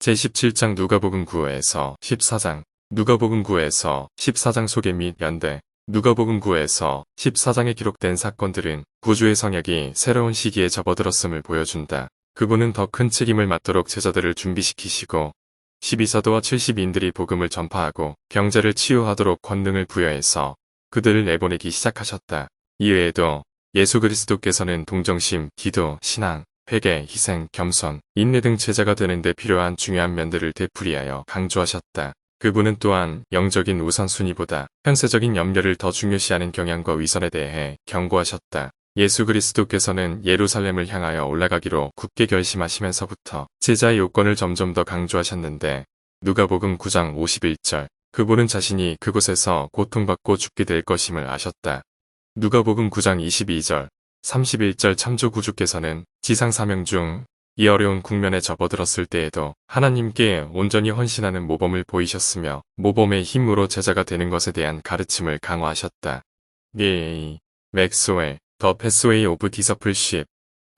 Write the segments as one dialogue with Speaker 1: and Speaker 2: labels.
Speaker 1: 제17장 누가복음 9에서 14장 누가복음 9에서 14장 소개 및 연대 누가복음 9에서 14장에 기록된 사건들은 구주의 성약이 새로운 시기에 접어들었음을 보여준다. 그분은 더 큰 책임을 맡도록 제자들을 준비시키시고 12사도와 70인들이 복음을 전파하고 병자를 치유하도록 권능을 부여해서 그들을 내보내기 시작하셨다. 이외에도 예수 그리스도께서는 동정심, 기도, 신앙, 회개, 희생, 겸손, 인내 등 제자가 되는 데 필요한 중요한 면들을 되풀이하여 강조하셨다. 그분은 또한 영적인 우선순위보다 현세적인 염려를 더 중요시하는 경향과 위선에 대해 경고하셨다. 예수 그리스도께서는 예루살렘을 향하여 올라가기로 굳게 결심하시면서부터 제자의 요건을 점점 더 강조하셨는데 누가복음 9장 51절 그분은 자신이 그곳에서 고통받고 죽게 될 것임을 아셨다. 누가복음 9장 22절 31절 창조구주께서는 지상 사명 중 이 어려운 국면에 접어들었을 때에도 하나님께 온전히 헌신하는 모범을 보이셨으며 모범의 힘으로 제자가 되는 것에 대한 가르침을 강화하셨다. 맥스웰, 더 패스웨이 오브 디서플십,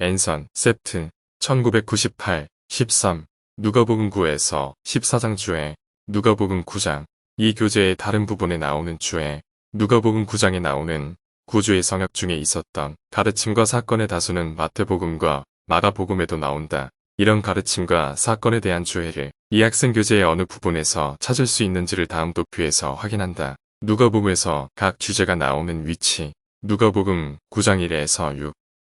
Speaker 1: 앤선, 세프트, 1998, 13, 누가복음 9에서 14장 주에, 누가복음 9장, 이 교재의 다른 부분에 나오는 주에, 누가복음 9장에 나오는 구주의 성약 중에 있었던 가르침과 사건의 다수는 마태복음과 마가복음에도 나온다. 이런 가르침과 사건에 대한 주해를 이 학생 교재의 어느 부분에서 찾을 수 있는지를 다음 도표에서 확인한다. 누가복음에서 각 주제가 나오는 위치 누가복음 9장 1에서 6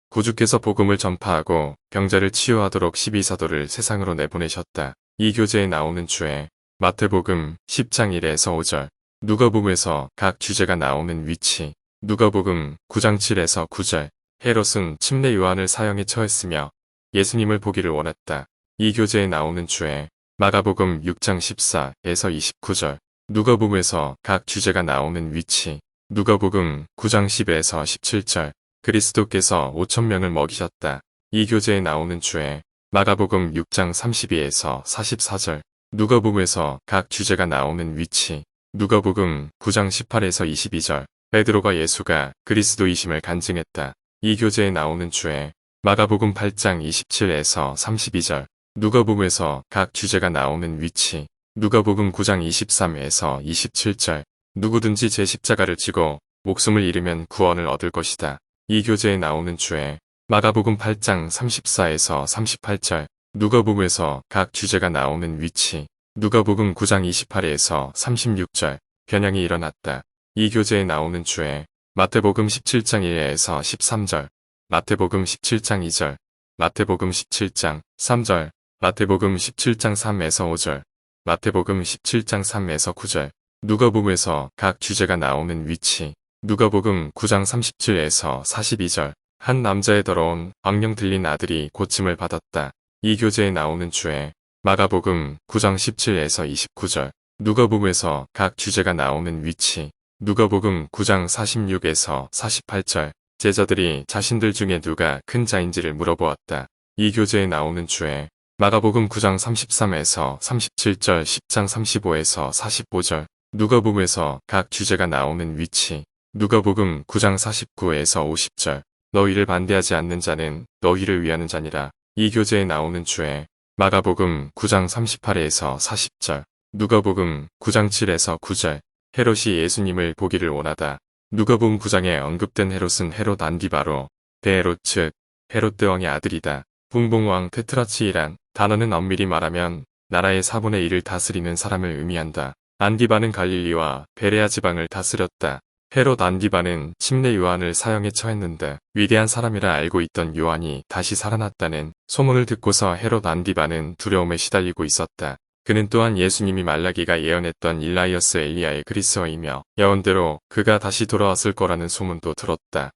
Speaker 1: 구주께서 복음을 전파하고 병자를 치유하도록 12사도를 세상으로 내보내셨다. 이 교재에 나오는 주에 마태복음 10장 1에서 5절 누가복음에서 각 주제가 나오는 위치 누가복음 9장 7에서 9절 헤롯은 침례 요한을 사형에 처했으며 예수님을 보기를 원했다. 이 교재에 나오는 주에 마가복음 6장 14에서 29절 누가복음에서 각 주제가 나오는 위치 누가복음 9장 10에서 17절 그리스도께서 5,000명을 먹이셨다. 이 교재에 나오는 주에 마가복음 6장 32에서 44절 누가복음에서 각 주제가 나오는 위치 누가복음 9장 18에서 22절 베드로가 예수가 그리스도이심을 간증했다. 이 교재에 나오는 주에 마가복음 8장 27에서 32절 누가복음에서 각 주제가 나오는 위치 누가복음 9장 23에서 27절 누구든지 제 십자가를 지고 목숨을 잃으면 구원을 얻을 것이다. 이 교재에 나오는 주에 마가복음 8장 34에서 38절 누가복음에서 각 주제가 나오는 위치 누가복음 9장 28에서 36절 변형이 일어났다. 이 교재에 나오는 주에 마태복음 17장 1에서 13절 마태복음 17장 2절 마태복음 17장 3절 마태복음 17장 3에서 5절 마태복음 17장 3에서 9절 누가복음에서 각 주제가 나오는 위치 누가복음 9장 37에서 42절 한 남자의 더러운 악령 들린 아들이 고침을 받았다. 이 교재에 나오는 주에 마가복음 9장 17에서 29절 누가복음에서 각 주제가 나오는 위치 누가복음 9장 46에서 48절 제자들이 자신들 중에 누가 큰 자인지를 물어보았다. 이 교재에 나오는 주에 마가복음 9장 33에서 37절 10장 35에서 45절 누가복음에서 각 주제가 나오는 위치 누가복음 9장 49에서 50절 너희를 반대하지 않는 자는 너희를 위하는 자니라. 이 교재에 나오는 주에 마가복음 9장 38에서 40절 누가복음 9장 7에서 9절 헤롯이 예수님을 보기를 원하다. 누가복음 9장에 언급된 헤롯은 헤롯 안디바로 대헤롯 즉 헤롯 대왕의 아들이다. 붕붕왕 테트라치이란 단어는 엄밀히 말하면 나라의 4분의 1을 다스리는 사람을 의미한다. 안디바는 갈릴리와 베레아 지방을 다스렸다. 헤롯 안디바는 침례 요한을 사형에 처했는데 위대한 사람이라 알고 있던 요한이 다시 살아났다는 소문을 듣고서 헤롯 안디바는 두려움에 시달리고 있었다. 그는 또한 예수님이 말라기가 예언했던 일라이어스 엘리야의 그리스어이며 예언대로 그가 다시 돌아왔을 거라는 소문도 들었다.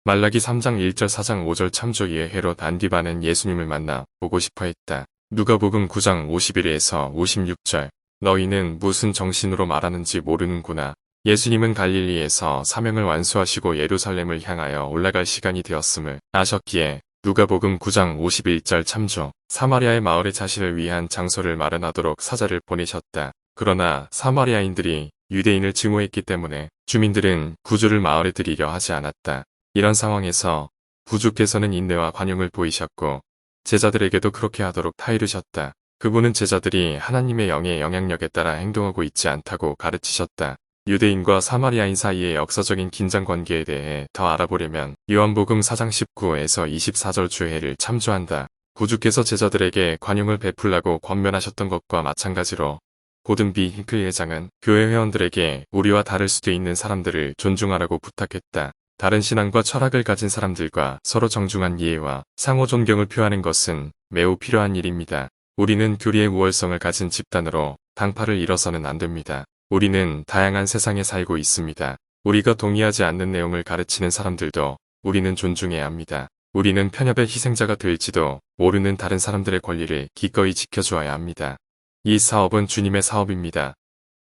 Speaker 1: 말라기 3장 1절 4장 5절 참조 이에 헤롯 안디바는 예수님을 만나 보고 싶어 했다. 누가복음 9장 51에서 56절 너희는 무슨 정신으로 말하는지 모르는구나. 예수님은 갈릴리에서 사명을 완수하시고 예루살렘을 향하여 올라갈 시간이 되었음을 아셨기에 누가복음 9장 51절 참조 사마리아의 마을에 자신을 위한 장소를 마련하도록 사자를 보내셨다. 그러나 사마리아인들이 유대인을 증오했기 때문에 주민들은 구주를 마을에 들이려 하지 않았다. 이런 상황에서 구주께서는 인내와 관용을 보이셨고 제자들에게도 그렇게 하도록 타이르셨다. 그분은 제자들이 하나님의 영의 영향력에 따라 행동하고 있지 않다고 가르치셨다. 유대인과 사마리아인 사이의 역사적인 긴장 관계에 대해 더 알아보려면 요한복음 4장 19에서 24절 주회를 참조한다. 구주께서 제자들에게 관용을 베풀라고 권면하셨던 것과 마찬가지로 고든 B. 힝클 회장은 교회 회원들에게 우리와 다를 수도 있는 사람들을 존중하라고 부탁했다. 다른 신앙과 철학을 가진 사람들과 서로 정중한 이해와 상호 존경을 표하는 것은 매우 필요한 일입니다. 우리는 교리의 우월성을 가진 집단으로 당파를 일어서는 안 됩니다. 우리는 다양한 세상에 살고 있습니다. 우리가 동의하지 않는 내용을 가르치는 사람들도 우리는 존중해야 합니다. 우리는 편협의 희생자가 될지도 모르는 다른 사람들의 권리를 기꺼이 지켜주어야 합니다. 이 사업은 주님의 사업입니다.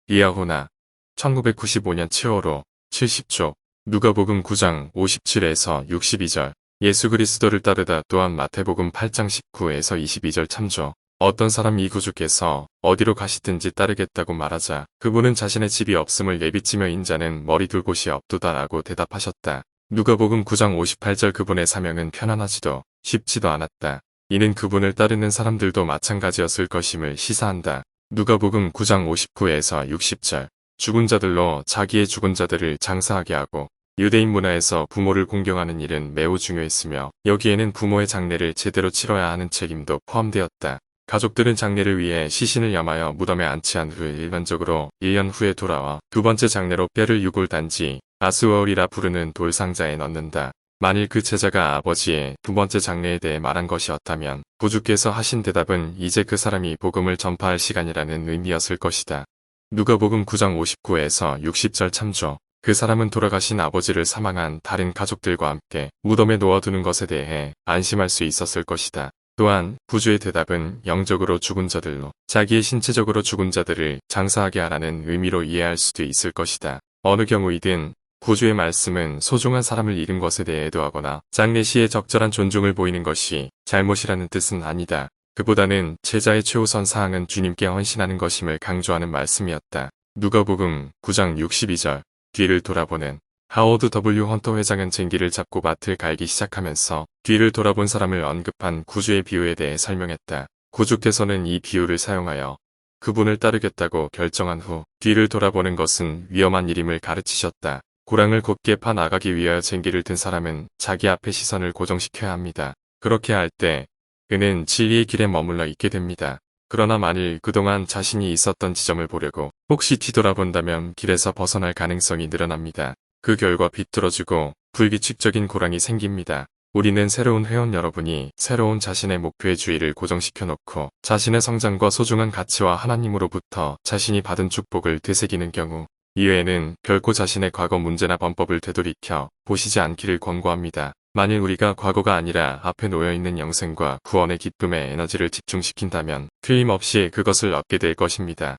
Speaker 1: 이야호나 1995년 7월호 70조 누가복음 9장 57에서 62절 예수 그리스도를 따르다 또한 마태복음 8장 19에서 22절 참조 어떤 사람 이 구주께서 어디로 가시든지 따르겠다고 말하자 그분은 자신의 집이 없음을 내비치며 인자는 머리 둘 곳이 없도다라고 대답하셨다. 누가복음 9장 58절 그분의 사명은 편안하지도 쉽지도 않았다. 이는 그분을 따르는 사람들도 마찬가지였을 것임을 시사한다. 누가복음 9장 59에서 60절 죽은 자들로 자기의 죽은 자들을 장사하게 하고 유대인 문화에서 부모를 공경하는 일은 매우 중요했으며 여기에는 부모의 장례를 제대로 치러야 하는 책임도 포함되었다. 가족들은 장례를 위해 시신을 염하여 무덤에 안치한 후 일반적으로 1년 후에 돌아와 두 번째 장례로 뼈를 유골단지 아스워울이라 부르는 돌상자에 넣는다. 만일 그 제자가 아버지의 두 번째 장례에 대해 말한 것이었다면 구주께서 하신 대답은 이제 그 사람이 복음을 전파할 시간이라는 의미였을 것이다. 누가복음 9장 59에서 60절 참조 그 사람은 돌아가신 아버지를 사망한 다른 가족들과 함께 무덤에 놓아두는 것에 대해 안심할 수 있었을 것이다. 또한 구주의 대답은 영적으로 죽은 자들로 자기의 신체적으로 죽은 자들을 장사하게 하라는 의미로 이해할 수도 있을 것이다. 어느 경우이든 구주의 말씀은 소중한 사람을 잃은 것에 대해 애도하거나 장례 시에 적절한 존중을 보이는 것이 잘못이라는 뜻은 아니다. 그보다는 제자의 최우선 사항은 주님께 헌신하는 것임을 강조하는 말씀이었다. 누가복음 9장 62절 뒤를 돌아보는 하워드 W. 헌터 회장은 쟁기를 잡고 밭을 갈기 시작하면서 뒤를 돌아본 사람을 언급한 구주의 비유에 대해 설명했다. 구주께서는 이 비유를 사용하여 그분을 따르겠다고 결정한 후 뒤를 돌아보는 것은 위험한 일임을 가르치셨다. 고랑을 곧게 파 나가기 위하여 쟁기를 든 사람은 자기 앞에 시선을 고정시켜야 합니다. 그렇게 할 때 그는 진리의 길에 머물러 있게 됩니다. 그러나 만일 그동안 자신이 있었던 지점을 보려고 혹시 뒤돌아본다면 길에서 벗어날 가능성이 늘어납니다. 그 결과 비뚤어지고 불규칙적인 고랑이 생깁니다. 우리는 새로운 회원 여러분이 새로운 자신의 목표의 주의를 고정시켜 놓고 자신의 성장과 소중한 가치와 하나님으로부터 자신이 받은 축복을 되새기는 경우 이외에는 결코 자신의 과거 문제나 범법을 되돌이켜 보시지 않기를 권고합니다. 만일 우리가 과거가 아니라 앞에 놓여있는 영생과 구원의 기쁨에 에너지를 집중시킨다면 틀림없이 그것을 얻게 될 것입니다.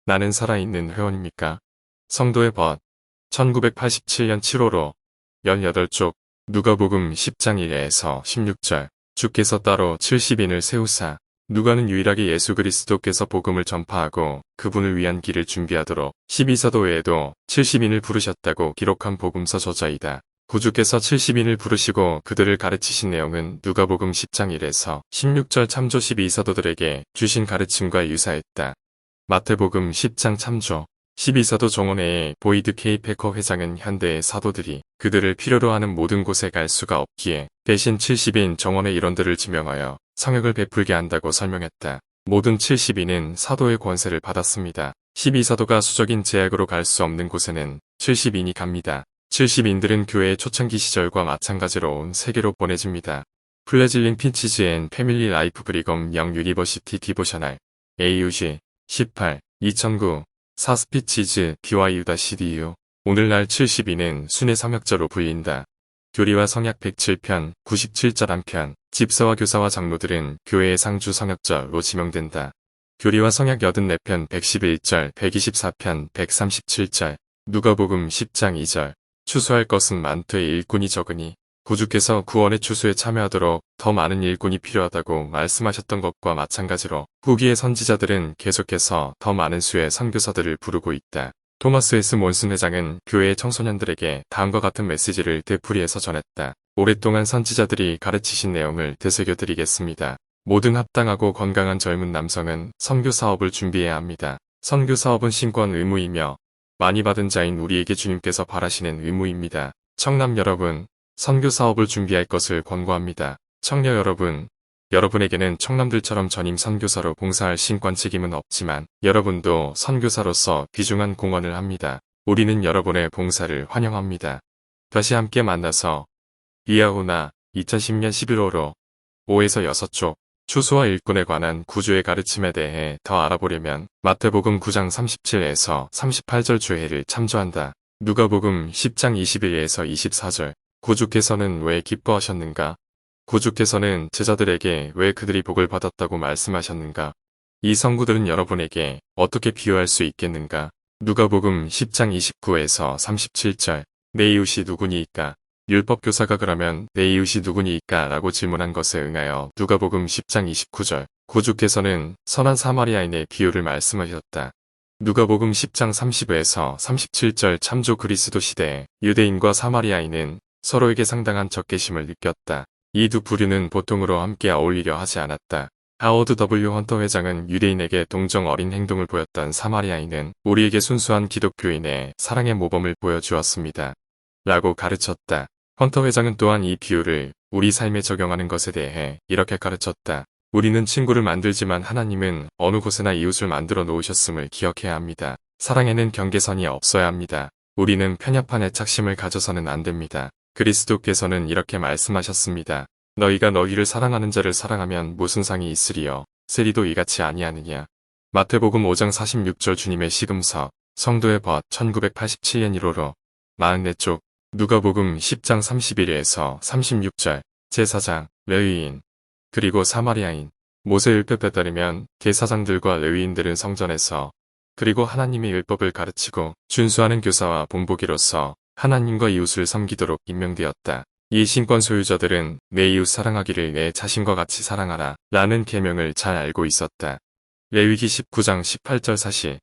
Speaker 1: 나는 살아있는 회원입니까? 성도의 벗 1987년 7월호 18쪽 누가복음 10장 1에서 16절 주께서 따로 70인을 세우사 누가는 유일하게 예수 그리스도께서 복음을 전파하고 그분을 위한 길을 준비하도록 12사도 외에도 70인을 부르셨다고 기록한 복음서 저자이다. 구주께서 70인을 부르시고 그들을 가르치신 내용은 누가복음 10장 1에서 16절 참조 12사도들에게 주신 가르침과 유사했다. 마태복음 10장 참조 12사도 정원회의 보이드 K. 패커 회장은 현대의 사도들이 그들을 필요로 하는 모든 곳에 갈 수가 없기에 대신 70인 정원회 일원들을 지명하여 성역을 베풀게 한다고 설명했다. 모든 70인은 사도의 권세를 받았습니다. 12사도가 수적인 제약으로 갈 수 없는 곳에는 70인이 갑니다. 70인들은 교회의 초창기 시절과 마찬가지로 온 세계로 보내집니다. 플레질링 핀치즈 앤 패밀리 라이프 브리검 영 유니버시티 디보셔널 AUG 18 2009 사스피치즈 BYU-CDU 오늘날 70인은 순회 성역자로 불린다. 교리와 성약 107편, 97절 한편, 집사와 교사와 장로들은 교회의 상주 성역자로 지명된다. 교리와 성약 84편, 111절, 124편, 137절, 누가복음 10장 2절, 추수할 것은 많되 일꾼이 적으니 구주께서 구원의 추수에 참여하도록 더 많은 일꾼이 필요하다고 말씀하셨던 것과 마찬가지로 후기의 선지자들은 계속해서 더 많은 수의 선교사들을 부르고 있다. 토마스 S. 몬슨 회장은 교회의 청소년들에게 다음과 같은 메시지를 되풀이해서 전했다. 오랫동안 선지자들이 가르치신 내용을 되새겨 드리겠습니다. 모든 합당하고 건강한 젊은 남성은 선교 사업을 준비해야 합니다. 선교 사업은 신권 의무이며 많이 받은 자인 우리에게 주님께서 바라시는 의무입니다. 청남 여러분, 선교 사업을 준비할 것을 권고합니다. 청녀 여러분, 여러분에게는 청남들처럼 전임 선교사로 봉사할 신권 책임은 없지만 여러분도 선교사로서 귀중한 공헌을 합니다. 우리는 여러분의 봉사를 환영합니다. 다시 함께 만나서 이하오나 2010년 11월호 5에서 6쪽 추수와 일꾼에 관한 구주의 가르침에 대해 더 알아보려면 마태복음 9장 37에서 38절 주회를 참조한다. 누가복음 10장 21에서 24절 구주께서는 왜 기뻐하셨는가? 구주께서는 제자들에게 왜 그들이 복을 받았다고 말씀하셨는가? 이 성구들은 여러분에게 어떻게 비유할 수 있겠는가? 누가복음 10장 29에서 37절 내 이웃이 누구니이까? 율법교사가 그러면 내 이웃이 누구니이까? 라고 질문한 것에 응하여 누가복음 10장 29절 구주께서는 선한 사마리아인의 비유를 말씀하셨다. 누가복음 10장 30에서 37절 참조 그리스도 시대에 유대인과 사마리아인은 서로에게 상당한 적개심을 느꼈다. 이 두 부류는 보통으로 함께 어울리려 하지 않았다. 하워드 W. 헌터 회장은 유대인에게 동정 어린 행동을 보였던 사마리아인은 우리에게 순수한 기독교인의 사랑의 모범을 보여주었습니다. 라고 가르쳤다. 헌터 회장은 또한 이 비유를 우리 삶에 적용하는 것에 대해 이렇게 가르쳤다. 우리는 친구를 만들지만 하나님은 어느 곳에나 이웃을 만들어 놓으셨음을 기억해야 합니다. 사랑에는 경계선이 없어야 합니다. 우리는 편협한 애착심을 가져서는 안 됩니다. 그리스도께서는 이렇게 말씀하셨습니다. 너희가 너희를 사랑하는 자를 사랑하면 무슨 상이 있으리요. 세리도 이같이 아니하느냐. 마태복음 5장 46절 주님의 시금석 성도의 벗 1987년 1호로 44쪽 누가복음 10장 31에서 36절 제사장, 레위인, 그리고 사마리아인 모세 율법에 따르면 제사장들과 레위인들은 성전에서 그리고 하나님의 율법을 가르치고 준수하는 교사와 본보기로서 하나님과 이웃을 섬기도록 임명되었다. 이 신권 소유자들은 내 이웃 사랑하기를 내 자신과 같이 사랑하라 라는 계명을 잘 알고 있었다. 레위기 19장 18절 사실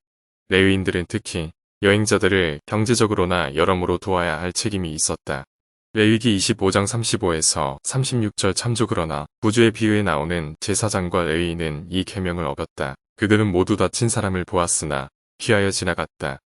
Speaker 1: 레위인들은 특히 여행자들을 경제적으로나 여러모로 도와야 할 책임이 있었다. 레위기 25장 35에서 36절 참조 그러나 구주의 비유에 나오는 제사장과 레위인은 이 계명을 어겼다. 그들은 모두 다친 사람을 보았으나 피하여 지나갔다.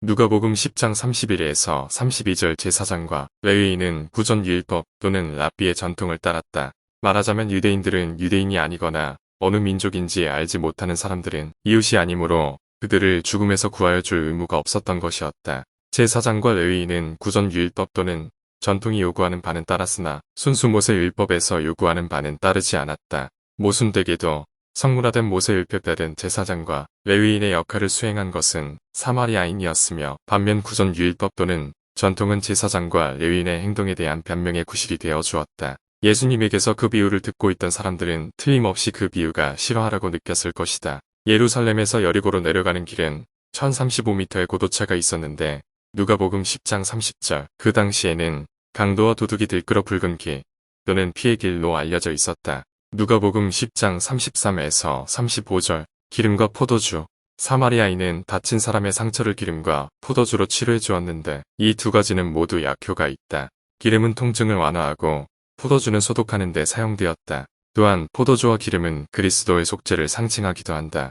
Speaker 1: 누가복음 10장 31에서 32절 제사장과 레위인은 구전 율법 또는 랍비의 전통을 따랐다. 말하자면 유대인들은 유대인이 아니거나 어느 민족인지 알지 못하는 사람들은 이웃이 아니므로 그들을 죽음에서 구하여 줄 의무가 없었던 것이었다. 제사장과 레위인은 구전 율법 또는 전통이 요구하는 바는 따랐으나 순수 모세 율법에서 요구하는 바는 따르지 않았다. 모순되게도 성문화된 모세 율법에 따른 제사장과 레위인의 역할을 수행한 것은 사마리아인이었으며 반면 구전 율법 또는 전통은 제사장과 레위인의 행동에 대한 변명의 구실이 되어 주었다. 예수님에게서 그 비유를 듣고 있던 사람들은 틀림없이 그 비유가 실화라고 느꼈을 것이다. 예루살렘에서 여리고로 내려가는 길은 1035m의 고도차가 있었는데 누가복음 10장 30절 그 당시에는 강도와 도둑이 들끓어 붉은 길 또는 피의 길로 알려져 있었다. 누가복음 10장 33에서 35절 기름과 포도주 사마리아인은 다친 사람의 상처를 기름과 포도주로 치료해 주었는데 이 두 가지는 모두 약효가 있다. 기름은 통증을 완화하고 포도주는 소독하는 데 사용되었다. 또한 포도주와 기름은 그리스도의 속죄를 상징하기도 한다.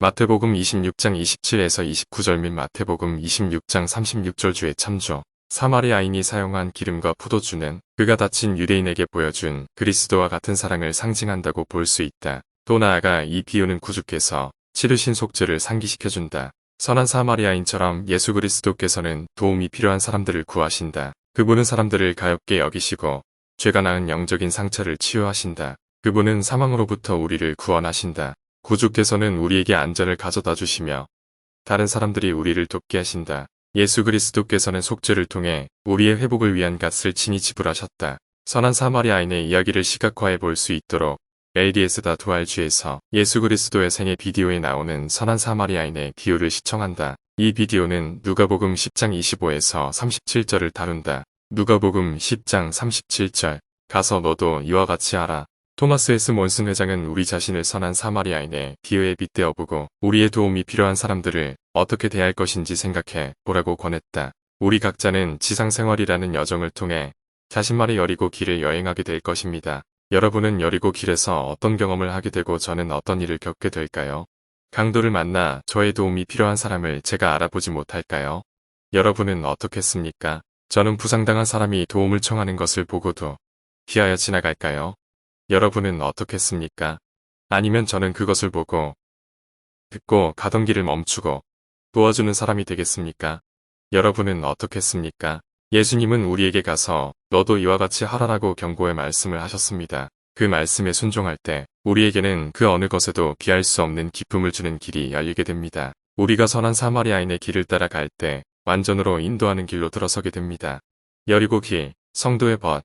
Speaker 1: 마태복음 26장 27에서 29절 및 마태복음 26장 36절 주의 참조 사마리아인이 사용한 기름과 포도주는 그가 다친 유대인에게 보여준 그리스도와 같은 사랑을 상징한다고 볼 수 있다. 또 나아가 이 비유는 구주께서 치르신 속죄를 상기시켜준다. 선한 사마리아인처럼 예수 그리스도께서는 도움이 필요한 사람들을 구하신다. 그분은 사람들을 가엾게 여기시고 죄가 낳은 영적인 상처를 치유하신다. 그분은 사망으로부터 우리를 구원하신다. 구주께서는 우리에게 안전을 가져다 주시며 다른 사람들이 우리를 돕게 하신다. 예수 그리스도께서는 속죄를 통해 우리의 회복을 위한 값을 친히 지불하셨다. 선한 사마리아인의 이야기를 시각화해 볼 수 있도록 LDS.2RG에서 예수 그리스도의 생애 비디오에 나오는 선한 사마리아인의 비유를 시청한다. 이 비디오는 누가복음 10장 25에서 37절을 다룬다. 누가복음 10장 37절 가서 너도 이와 같이 하라. 토마스 S. 몬슨 회장은 우리 자신을 선한 사마리아인의 비유에 빗대어 보고 우리의 도움이 필요한 사람들을 어떻게 대할 것인지 생각해 보라고 권했다. 우리 각자는 지상생활이라는 여정을 통해 자신만의 여리고 길을 여행하게 될 것입니다. 여러분은 여리고 길에서 어떤 경험을 하게 되고 저는 어떤 일을 겪게 될까요? 강도를 만나 저의 도움이 필요한 사람을 제가 알아보지 못할까요? 여러분은 어떻겠습니까? 저는 부상당한 사람이 도움을 청하는 것을 보고도 피하여 지나갈까요? 여러분은 어떻겠습니까? 아니면 저는 그것을 보고 듣고 가던 길을 멈추고 도와주는 사람이 되겠습니까? 여러분은 어떻겠습니까? 예수님은 우리에게 가서 너도 이와 같이 하라라고 경고의 말씀을 하셨습니다. 그 말씀에 순종할 때 우리에게는 그 어느 것에도 비할 수 없는 기쁨을 주는 길이 열리게 됩니다. 우리가 선한 사마리아인의 길을 따라갈 때 완전으로 인도하는 길로 들어서게 됩니다. 여리고 길, 성도의 벗,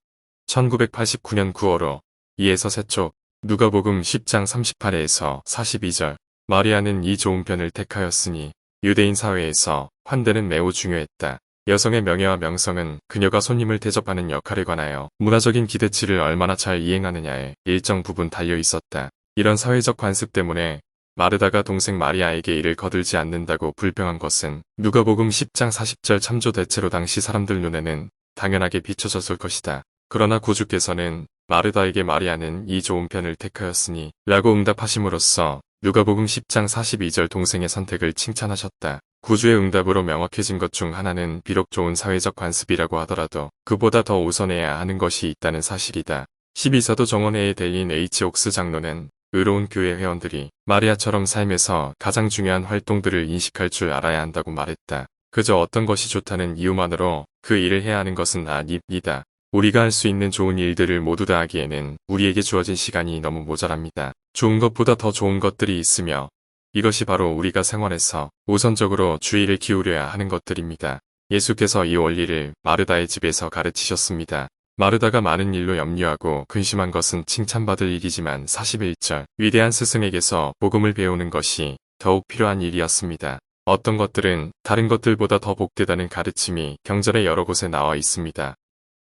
Speaker 1: 1989년 9월호 2에서 3쪽, 누가복음 10장 38에서 42절. 마리아는 이 좋은 편을 택하였으니 유대인 사회에서 환대는 매우 중요했다. 여성의 명예와 명성은 그녀가 손님을 대접하는 역할에 관하여 문화적인 기대치를 얼마나 잘 이행하느냐에 일정 부분 달려 있었다. 이런 사회적 관습 때문에 마르다가 동생 마리아에게 이를 거들지 않는다고 불평한 것은 누가복음 10장 40절 참조 대체로 당시 사람들 눈에는 당연하게 비춰졌을 것이다. 그러나 구주께서는 마르다에게 마리아는 이 좋은 편을 택하였으니 라고 응답하심으로써 누가복음 10장 42절 동생의 선택을 칭찬하셨다. 구주의 응답으로 명확해진 것 중 하나는 비록 좋은 사회적 관습이라고 하더라도 그보다 더 우선해야 하는 것이 있다는 사실이다. 12사도 정원회에 대인 H. 옥스 장로는 의로운 교회 회원들이 마리아처럼 삶에서 가장 중요한 활동들을 인식할 줄 알아야 한다고 말했다. 그저 어떤 것이 좋다는 이유만으로 그 일을 해야 하는 것은 아닙니다. 우리가 할 수 있는 좋은 일들을 모두 다 하기에는 우리에게 주어진 시간이 너무 모자랍니다. 좋은 것보다 더 좋은 것들이 있으며 이것이 바로 우리가 생활에서 우선적으로 주의를 기울여야 하는 것들입니다. 예수께서 이 원리를 마르다의 집에서 가르치셨습니다. 마르다가 많은 일로 염려하고 근심한 것은 칭찬받을 일이지만 41절 위대한 스승에게서 복음을 배우는 것이 더욱 필요한 일이었습니다. 어떤 것들은 다른 것들보다 더 복되다는 가르침이 경전의 여러 곳에 나와 있습니다.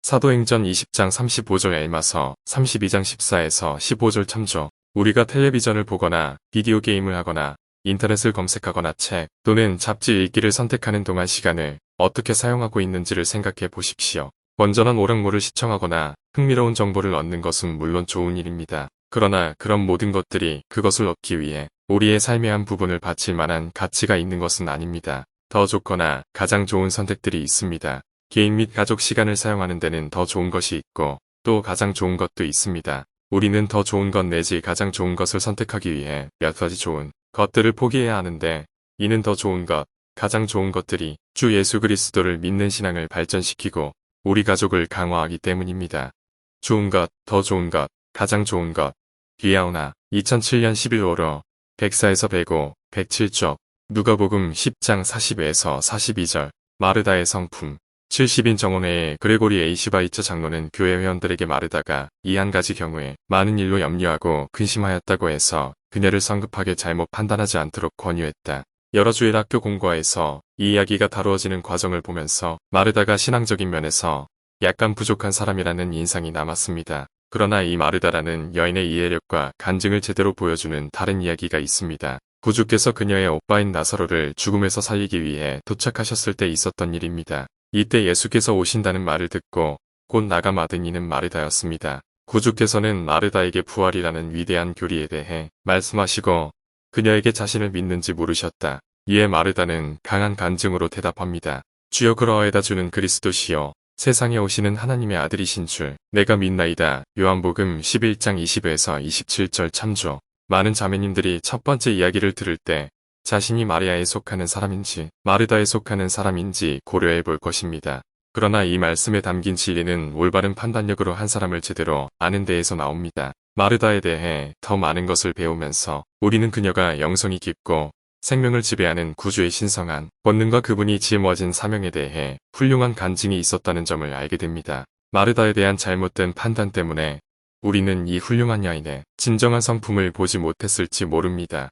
Speaker 1: 사도행전 20장 35절 엘마서 32장 14에서 15절 참조. 우리가 텔레비전을 보거나 비디오 게임을 하거나 인터넷을 검색하거나 책 또는 잡지 읽기를 선택하는 동안 시간을 어떻게 사용하고 있는지를 생각해 보십시오. 건전한 오락물을 시청하거나 흥미로운 정보를 얻는 것은 물론 좋은 일입니다. 그러나 그런 모든 것들이 그것을 얻기 위해 우리의 삶의 한 부분을 바칠 만한 가치가 있는 것은 아닙니다. 더 좋거나 가장 좋은 선택들이 있습니다. 개인 및 가족 시간을 사용하는 데는 더 좋은 것이 있고 또 가장 좋은 것도 있습니다. 우리는 더 좋은 것 내지 가장 좋은 것을 선택하기 위해 몇 가지 좋은 것들을 포기해야 하는데 이는 더 좋은 것, 가장 좋은 것들이 주 예수 그리스도를 믿는 신앙을 발전시키고 우리 가족을 강화하기 때문입니다. 좋은 것, 더 좋은 것, 가장 좋은 것. 귀하오나 2007년 11월호 104에서 105, 107쪽 누가복음 10장 40에서 42절 마르다의 성품 70인 정원회의 그레고리 A. 시바이처 장로는 교회 회원들에게 마르다가 이 한 가지 경우에 많은 일로 염려하고 근심하였다고 해서 그녀를 성급하게 잘못 판단하지 않도록 권유했다. 여러 주일 학교 공과에서 이 이야기가 다루어지는 과정을 보면서 마르다가 신앙적인 면에서 약간 부족한 사람이라는 인상이 남았습니다. 그러나 이 마르다라는 여인의 이해력과 간증을 제대로 보여주는 다른 이야기가 있습니다. 구주께서 그녀의 오빠인 나사로를 죽음에서 살리기 위해 도착하셨을 때 있었던 일입니다. 이때 예수께서 오신다는 말을 듣고 곧 나가마든 이는 마르다였습니다. 구주께서는 마르다에게 부활이라는 위대한 교리에 대해 말씀하시고 그녀에게 자신을 믿는지 물으셨다. 이에 마르다는 강한 간증으로 대답합니다. 주여 그러하에다 주는 그리스도시여 세상에 오시는 하나님의 아들이신 줄 내가 믿나이다. 요한복음 11장 20에서 27절 참조. 많은 자매님들이 첫 번째 이야기를 들을 때 자신이 마리아에 속하는 사람인지 마르다에 속하는 사람인지 고려해 볼 것입니다. 그러나 이 말씀에 담긴 진리는 올바른 판단력으로 한 사람을 제대로 아는 데에서 나옵니다. 마르다에 대해 더 많은 것을 배우면서 우리는 그녀가 영성이 깊고 생명을 지배하는 구주의 신성한 본능과 그분이 짊어진 사명에 대해 훌륭한 간증이 있었다는 점을 알게 됩니다. 마르다에 대한 잘못된 판단 때문에 우리는 이 훌륭한 여인의 진정한 성품을 보지 못했을지 모릅니다.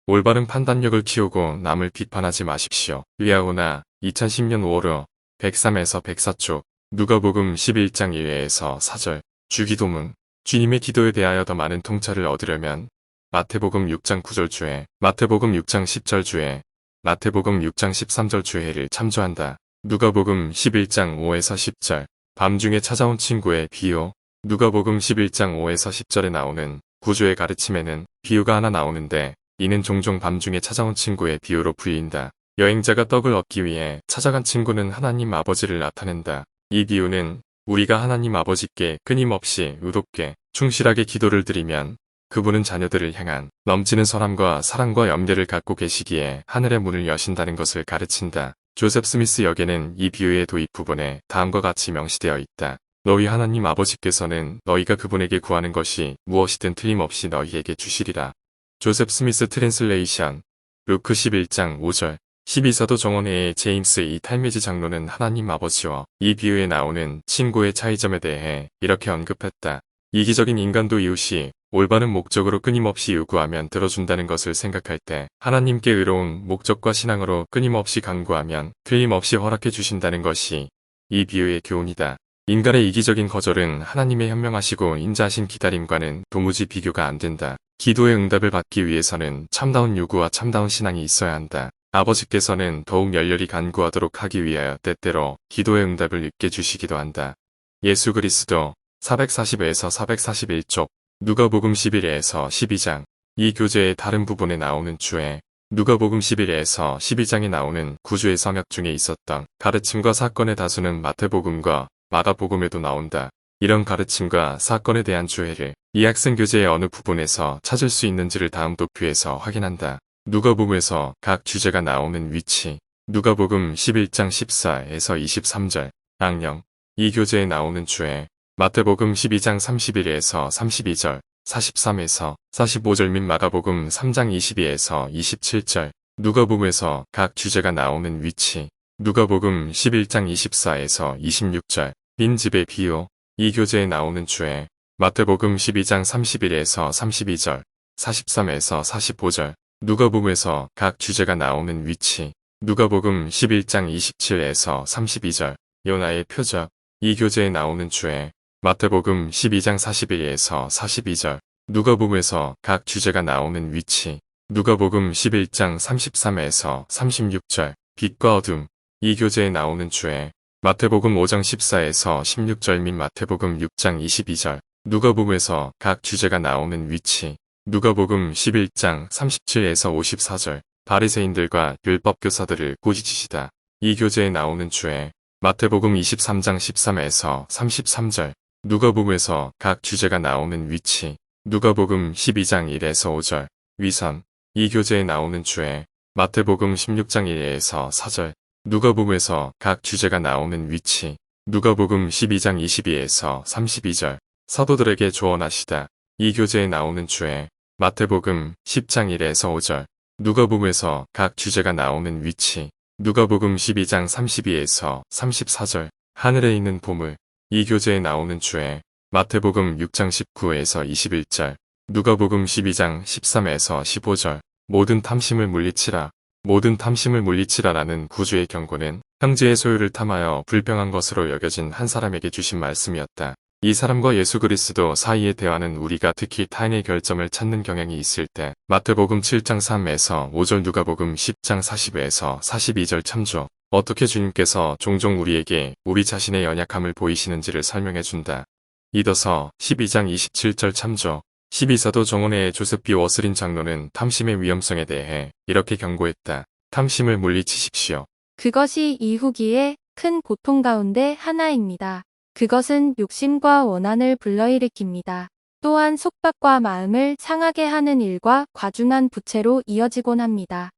Speaker 1: 올바른 판단력을 키우고 남을 비판하지 마십시오. 위아오나 2010년 5월호 103에서 104쪽 누가복음 11장 1회에서 4절 주기도문 주님의 기도에 대하여 더 많은 통찰을 얻으려면 마태복음 6장 9절 주회, 마태복음 6장 10절 주회, 마태복음 6장 13절 주회를 참조한다. 누가복음 11장 5에서 10절 밤중에 찾아온 친구의 비유 누가복음 11장 5에서 10절에 나오는 구주의 가르침에는 비유가 하나 나오는데 이는 종종 밤중에 찾아온 친구의 비유로 불린다. 여행자가 떡을 얻기 위해 찾아간 친구는 하나님 아버지를 나타낸다. 이 비유는 우리가 하나님 아버지께 끊임없이 의롭게 충실하게 기도를 드리면 그분은 자녀들을 향한 넘치는 선함과 사랑과 염려를 갖고 계시기에 하늘의 문을 여신다는 것을 가르친다. 조셉 스미스 역에는 이 비유의 도입 부분에 다음과 같이 명시되어 있다. 너희 하나님 아버지께서는 너희가 그분에게 구하는 것이 무엇이든 틀림없이 너희에게 주시리라. 조셉 스미스 트랜슬레이션 루크 11장 5절 12사도 정원회의 제임스 이 탈미지 장로는 하나님 아버지와 이 비유에 나오는 친구의 차이점에 대해 이렇게 언급했다. 이기적인 인간도 이웃이 올바른 목적으로 끊임없이 요구하면 들어준다는 것을 생각할 때 하나님께 의로운 목적과 신앙으로 끊임없이 간구하면 틀림없이 허락해 주신다는 것이 이 비유의 교훈이다. 인간의 이기적인 거절은 하나님의 현명하시고 인자하신 기다림과는 도무지 비교가 안 된다. 기도의 응답을 받기 위해서는 참다운 요구와 참다운 신앙이 있어야 한다. 아버지께서는 더욱 열렬히 간구하도록 하기 위하여 때때로 기도의 응답을 늦게 주시기도 한다. 예수 그리스도 440에서 441쪽 누가복음 11에서 12장 이 교재의 다른 부분에 나오는 주에 누가복음 11에서 12장에 나오는 구주의 성역 중에 있었던 가르침과 사건의 다수는 마태복음과 마가복음에도 나온다. 이런 가르침과 사건에 대한 주해를 이 학생 교재의 어느 부분에서 찾을 수 있는지를 다음 도표에서 확인한다. 누가복음에서 각 주제가 나오는 위치 누가복음 11장 14에서 23절 양령 이 교재에 나오는 주에 마태복음 12장 31에서 32절 43에서 45절 및 마가복음 3장 22에서 27절 누가복음에서 각 주제가 나오는 위치 누가복음 11장 24에서 26절 빈집의 비유 이 교재에 나오는 주에 마태복음 12장 31에서 32절 43에서 45절 누가복음에서 각 주제가 나오는 위치 누가복음 11장 27에서 32절 요나의 표적 이 교재에 나오는 주에 마태복음 12장 41에서 42절 누가복음에서 각 주제가 나오는 위치 누가복음 11장 33에서 36절 빛과 어둠 이 교재에 나오는 주에 마태복음 5장 14에서 16절 및 마태복음 6장 22절 누가복음에서 각 주제가 나오는 위치 누가복음 11장 37에서 54절 바리새인들과 율법교사들을 꾸짖으시다. 이 교재에 나오는 주에 마태복음 23장 13에서 33절 누가복음에서 각 주제가 나오는 위치 누가복음 12장 1에서 5절 위선 이 교재에 나오는 주에 마태복음 16장 1에서 4절 누가복음에서 각 주제가 나오는 위치 누가복음 12장 22에서 32절 사도들에게 조언하시다. 이 교재에 나오는 주에 마태복음 10장 1에서 5절 누가복음에서 각 주제가 나오는 위치 누가복음 12장 32에서 34절 하늘에 있는 보물 이 교재에 나오는 주에 마태복음 6장 19에서 21절 누가복음 12장 13에서 15절 모든 탐심을 물리치라 모든 탐심을 물리치라라는 구주의 경고는 형제의 소유를 탐하여 불평한 것으로 여겨진 한 사람에게 주신 말씀이었다. 이 사람과 예수 그리스도 사이의 대화는 우리가 특히 타인의 결점을 찾는 경향이 있을 때 마태복음 7장 3에서 5절 누가복음 10장 40에서 42절 참조 어떻게 주님께서 종종 우리에게 우리 자신의 연약함을 보이시는지를 설명해준다. 이더서 12장 27절 참조 12사도 정원회의 조셉 B. 워슬린 장로는 탐심의 위험성에 대해 이렇게 경고했다. 탐심을 물리치십시오.
Speaker 2: 그것이 이후기에 큰 고통 가운데 하나입니다. 그것은 욕심과 원한을 불러일으킵니다. 또한 속박과 마음을 상하게 하는 일과 과중한 부채로 이어지곤 합니다.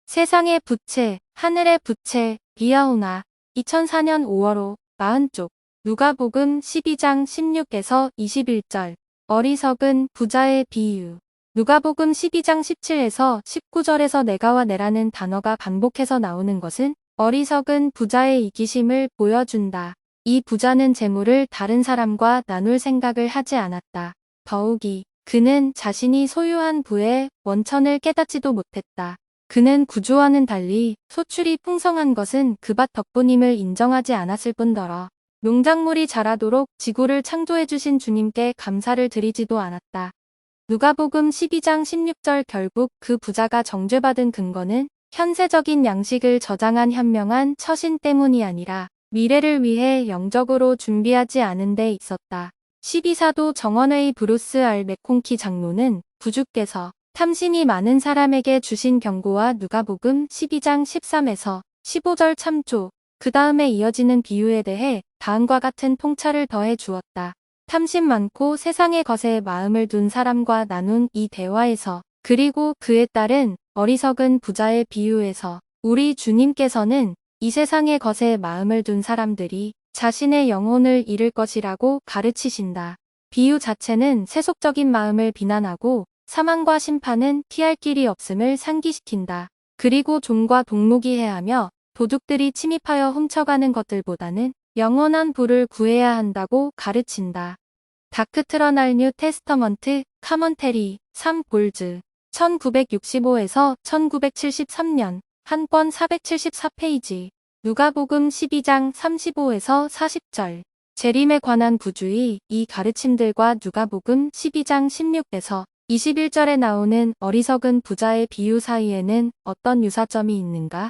Speaker 2: 세상의 부채, 하늘의 부채, 비아오나 2004년 5월호 40쪽 누가복음 12장 16에서 21절 어리석은 부자의 비유 누가복음 12장 17에서 19절에서 내가와 내라는 단어가 반복해서 나오는 것은 어리석은 부자의 이기심을 보여준다. 이 부자는 재물을 다른 사람과 나눌 생각을 하지 않았다. 더욱이 그는 자신이 소유한 부의 원천을 깨닫지도 못했다. 그는 구주와는 달리 소출이 풍성한 것은 그 밭 덕분임을 인정하지 않았을 뿐더러 농작물이 자라도록 지구를 창조해주신 주님께 감사를 드리지도 않았다. 누가복음 12장 16절 결국 그 부자가 정죄받은 근거는 현세적인 양식을 저장한 현명한 처신 때문이 아니라 미래를 위해 영적으로 준비하지 않은 데 있었다. 12사도 정원의 브루스 알 맥콩키 장로는 구주께서 탐심이 많은 사람에게 주신 경고와 누가복음 12장 13에서 15절 참조, 그 다음에 이어지는 비유에 대해 다음과 같은 통찰을 더해 주었다. 탐심 많고 세상의 것에 마음을 둔 사람과 나눈 이 대화에서, 그리고 그에 따른 어리석은 부자의 비유에서 우리 주님께서는 이 세상의 것에 마음을 둔 사람들이 자신의 영혼을 잃을 것이라고 가르치신다. 비유 자체는 세속적인 마음을 비난하고 사망과 심판은 피할 길이 없음을 상기시킨다. 그리고 종과 동무기해하며 도둑들이 침입하여 훔쳐가는 것들보다는 영원한 부를 구해야 한다고 가르친다. 다크트러널 뉴 테스터먼트 카먼테리 3 볼즈 1965에서 1973년 한 권 474페이지 누가복음 12장 35에서 40절 재림에 관한 부주의 이 가르침들과 누가복음 12장 16에서 21절에 나오는 어리석은 부자의 비유 사이에는 어떤 유사점이 있는가?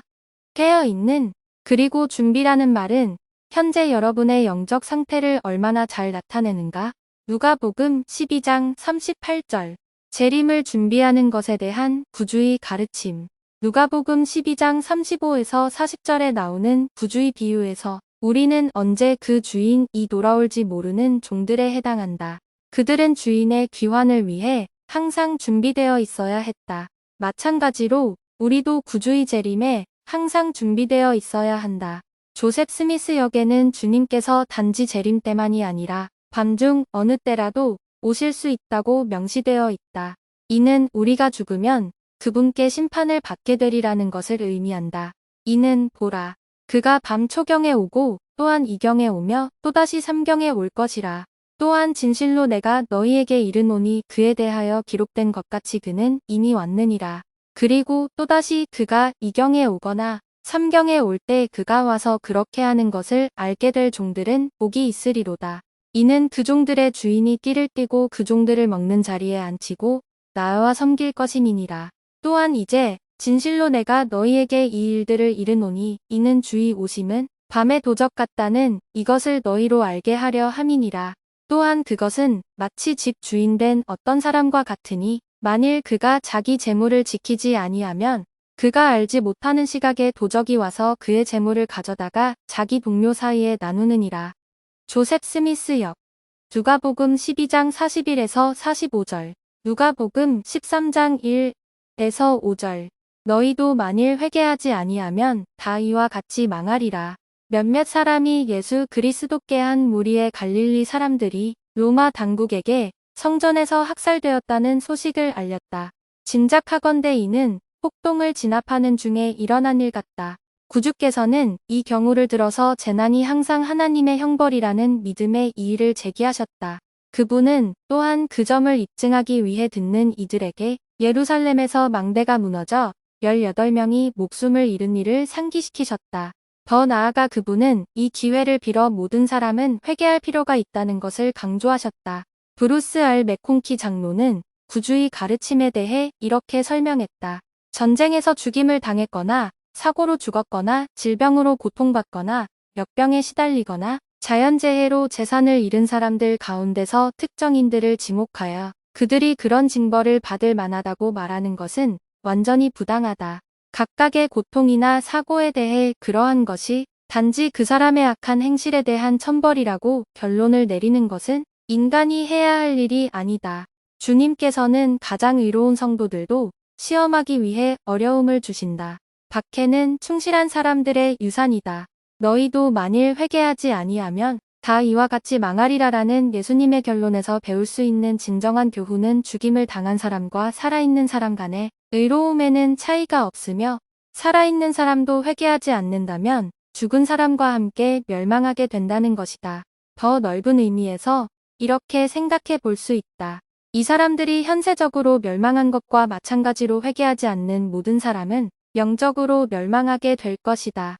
Speaker 2: 깨어있는 그리고 준비라는 말은 현재 여러분의 영적 상태를 얼마나 잘 나타내는가? 누가복음 12장 38절 재림을 준비하는 것에 대한 구주의 가르침 누가복음 12장 35에서 40절에 나오는 구주의 비유에서 우리는 언제 그 주인이 돌아올지 모르는 종들에 해당한다. 그들은 주인의 귀환을 위해 항상 준비되어 있어야 했다. 마찬가지로 우리도 구주의 재림에 항상 준비되어 있어야 한다. 조셉 스미스 역에는 주님께서 단지 재림 때만이 아니라 밤중 어느 때라도 오실 수 있다고 명시되어 있다. 이는 우리가 죽으면 그분께 심판을 받게 되리라는 것을 의미한다. 이는 보라. 그가 밤 초경에 오고 또한 이경에 오며 또다시 삼경에 올 것이라. 또한 진실로 내가 너희에게 이르노니 그에 대하여 기록된 것 같이 그는 이미 왔느니라. 그리고 또다시 그가 이경에 오거나 삼경에 올 때 그가 와서 그렇게 하는 것을 알게 될 종들은 복이 있으리로다. 이는 그 종들의 주인이 띠를 띠고 그 종들을 먹는 자리에 앉히고 나와 섬길 것이니라. 또한 이제 진실로 내가 너희에게 이 일들을 이르노니 이는 주의 오심은 밤의 도적 같다는 이것을 너희로 알게 하려 함이니라. 또한 그것은 마치 집 주인된 어떤 사람과 같으니 만일 그가 자기 재물을 지키지 아니하면 그가 알지 못하는 시각에 도적이 와서 그의 재물을 가져다가 자기 동료 사이에 나누느니라. 조셉 스미스 역 누가복음 12장 41에서 45절 누가복음 13장 1에서 5절 너희도 만일 회개하지 아니하면 다 이와 같이 망하리라. 몇몇 사람이 예수 그리스도께 한 무리의 갈릴리 사람들이 로마 당국에게 성전에서 학살되었다는 소식을 알렸다. 짐작하건대 이는 폭동을 진압하는 중에 일어난 일 같다. 구주께서는 이 경우를 들어서 재난이 항상 하나님의 형벌이라는 믿음의 이의를 제기하셨다. 그분은 또한 그 점을 입증하기 위해 듣는 이들에게 예루살렘에서 망대가 무너져 18명이 목숨을 잃은 일을 상기시키셨다. 더 나아가 그분은 이 기회를 빌어 모든 사람은 회개할 필요가 있다는 것을 강조하셨다. 브루스 알 맥콩키 장로는 구주의 가르침에 대해 이렇게 설명했다. 전쟁에서 죽임을 당했거나 사고로 죽었거나 질병으로 고통받거나 역병에 시달리거나 자연재해로 재산을 잃은 사람들 가운데서 특정인들을 지목하여 그들이 그런 징벌을 받을 만하다고 말하는 것은 완전히 부당하다. 각각의 고통이나 사고에 대해 그러한 것이 단지 그 사람의 악한 행실에 대한 천벌이라고 결론을 내리는 것은 인간이 해야 할 일이 아니다. 주님께서는 가장 의로운 성도들도 시험하기 위해 어려움을 주신다. 박해는 충실한 사람들의 유산이다. 너희도 만일 회개하지 아니하면 다 이와 같이 망하리라라는 예수님의 결론에서 배울 수 있는 진정한 교훈은 죽임을 당한 사람과 살아있는 사람 간의 의로움에는 차이가 없으며 살아있는 사람도 회개하지 않는다면 죽은 사람과 함께 멸망하게 된다는 것이다. 더 넓은 의미에서 이렇게 생각해 볼 수 있다. 이 사람들이 현세적으로 멸망한 것과 마찬가지로 회개하지 않는 모든 사람은 영적으로 멸망하게 될 것이다.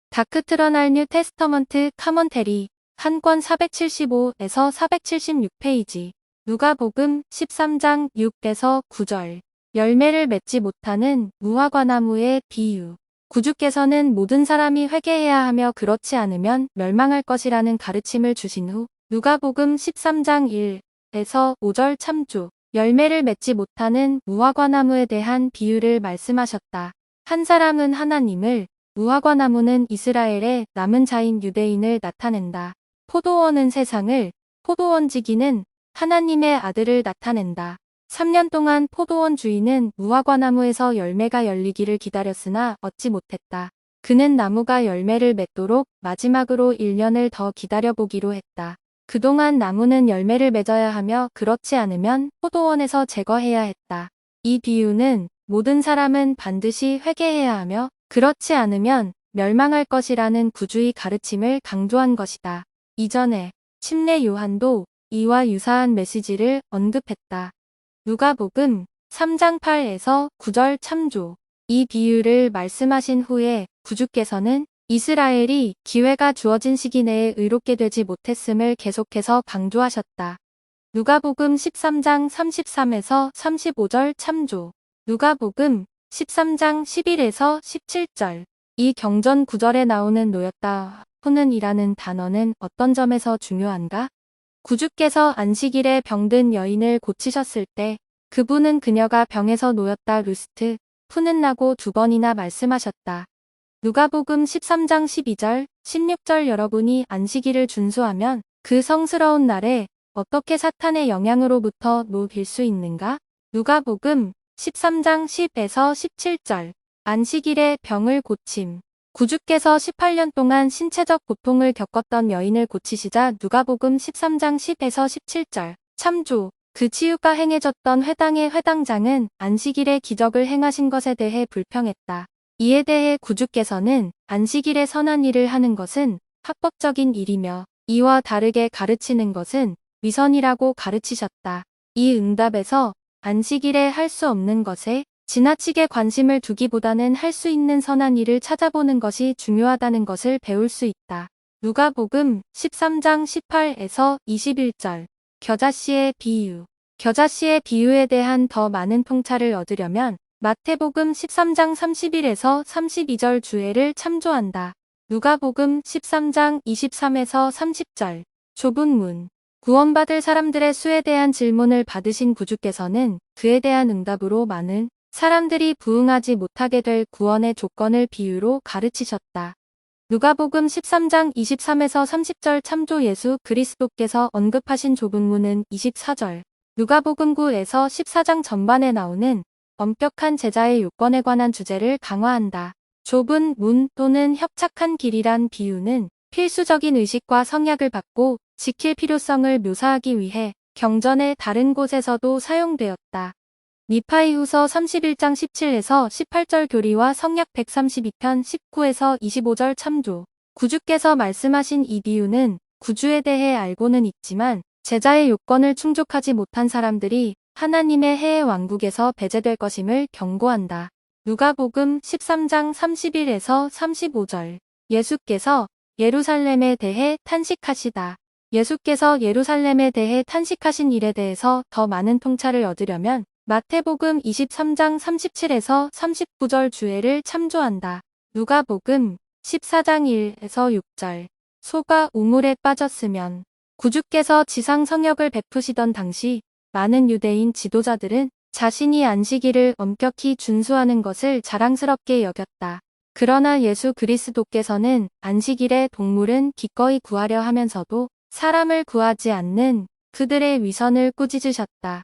Speaker 2: 다크트러널 뉴 테스터먼트 카먼테리 한 권 475에서 476페이지 누가복음 13장 6에서 9절 열매를 맺지 못하는 무화과나무의 비유 구주께서는 모든 사람이 회개해야 하며 그렇지 않으면 멸망할 것이라는 가르침을 주신 후 누가복음 13장 1에서 5절 참조. 열매를 맺지 못하는 무화과나무에 대한 비유를 말씀하셨다. 한 사람은 하나님을, 무화과나무는 이스라엘의 남은 자인 유대인을 나타낸다. 포도원은 세상을, 포도원지기는 하나님의 아들을 나타낸다. 3년 동안 포도원 주인은 무화과나무에서 열매가 열리기를 기다렸으나 얻지 못했다. 그는 나무가 열매를 맺도록 마지막으로 1년을 더 기다려보기로 했다. 그동안 나무는 열매를 맺어야 하며 그렇지 않으면 포도원에서 제거해야 했다. 이 비유는 모든 사람은 반드시 회개해야 하며 그렇지 않으면 멸망할 것이라는 구주의 가르침을 강조한 것이다. 이전에 침례 요한도 이와 유사한 메시지를 언급했다. 누가복음 3장 8에서 9절 참조. 이 비유를 말씀하신 후에 구주께서는 이스라엘이 기회가 주어진 시기 내에 의롭게 되지 못했음을 계속해서 강조하셨다. 누가복음 13장 33에서 35절 참조. 누가복음 13장 11에서 17절. 이 경전 구절에 나오는 놓였다 후는 이라는 단어는 어떤 점에서 중요한가? 구주께서 안식일에 병든 여인을 고치셨을 때 그분은 그녀가 병에서 놓였다 루스트 푸는 라고 2번이나 말씀하셨다. 누가복음 13장 12절, 16절 여러분이 안식일을 준수하면 그 성스러운 날에 어떻게 사탄의 영향으로부터 놓일 수 있는가? 누가복음 13장 10에서 17절. 안식일에 병을 고침. 구주께서 18년 동안 신체적 고통을 겪었던 여인을 고치시자 누가복음 13장 10에서 17절. 참조. 그 치유가 행해졌던 회당의 회당장은 안식일에 기적을 행하신 것에 대해 불평했다. 이에 대해 구주께서는 안식일에 선한 일을 하는 것은 합법적인 일이며 이와 다르게 가르치는 것은 위선이라고 가르치셨다. 이 응답에서 안식일에 할 수 없는 것에 지나치게 관심을 두기보다는 할 수 있는 선한 일을 찾아보는 것이 중요하다는 것을 배울 수 있다. 누가복음 13장 18에서 21절. 겨자씨의 비유. 겨자씨의 비유에 대한 더 많은 통찰을 얻으려면 마태복음 13장 31에서 32절 주애를 참조한다. 누가복음 13장 23에서 30절. 좁은 문. 구원받을 사람들의 수에 대한 질문을 받으신 구주께서는 그에 대한 응답으로 많은 사람들이 부응하지 못하게 될 구원의 조건을 비유로 가르치셨다. 누가복음 13장 23에서 30절 참조. 예수 그리스도께서 언급하신 좁은 문은 24절. 누가복음 9에서 14장 전반에 나오는 엄격한 제자의 요건에 관한 주제를 강화한다. 좁은 문 또는 협착한 길이란 비유는 필수적인 의식과 성약을 받고 지킬 필요성을 묘사하기 위해 경전의 다른 곳에서도 사용되었다. 니파이후서 31장 17에서 18절 교리와 성약 132편 19에서 25절 참조. 구주께서 말씀하신 이 비유는 구주에 대해 알고는 있지만 제자의 요건을 충족하지 못한 사람들이 하나님의 해의 왕국에서 배제될 것임을 경고한다. 누가복음 13장 31에서 35절. 예수께서 예루살렘에 대해 탄식하시다. 예수께서 예루살렘에 대해 탄식하신 일에 대해서 더 많은 통찰을 얻으려면 마태복음 23장 37에서 39절 주애를 참조한다. 누가복음 14장 1에서 6절. 소가 우물에 빠졌으면. 구주께서 지상 성역을 베푸시던 당시 많은 유대인 지도자들은 자신이 안식일을 엄격히 준수하는 것을 자랑스럽게 여겼다. 그러나 예수 그리스도께서는 안식일에 동물은 기꺼이 구하려 하면서도 사람을 구하지 않는 그들의 위선을 꾸짖으셨다.